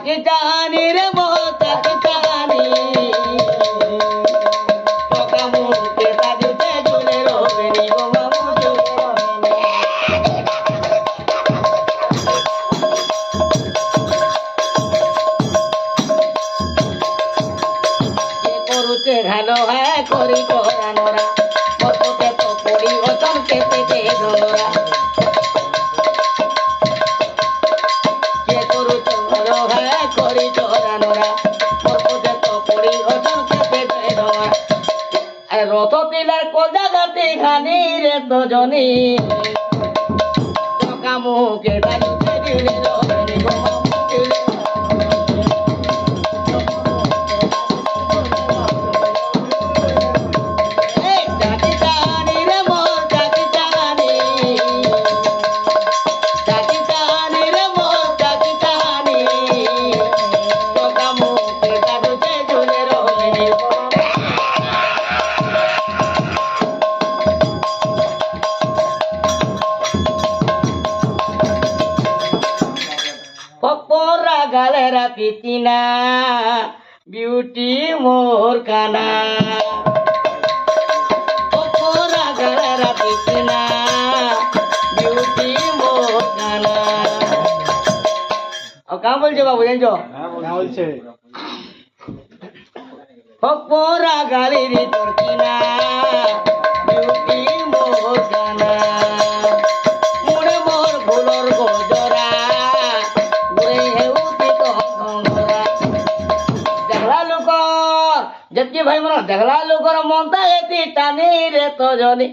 চাকি চাহানি রে মোর চাকি চাহানি চকা মুখে সাজুতে ঝুলে রবেনি গো মামু ঝুলে রবেনি করুতে ঘালো হ্যাঁ করি করানোরা মতকে তো পড়ি ওজন কেটে দে ধরা কে করুতে ঘালো হ্যাঁ করি করানোরা মতকে তো পড়ি ওজন কেটে দে ধরা আর রত তিলার কোজা গাতি খানি রে তো জনি চকা মুখে বাজুতে দিলে রবেনি গো মামু দিলে Pokora galera pitina beauty morkana Pokora galera pitina beauty morkana ও কাম বলছে বাবু জানছো হ্যাঁ বলছে Pokora galeri torkina beauty morkana মুড়ে মোর ফুলর গজরা जबकि भाई मन देखला लोकर मनता एती टानी रे तो जनी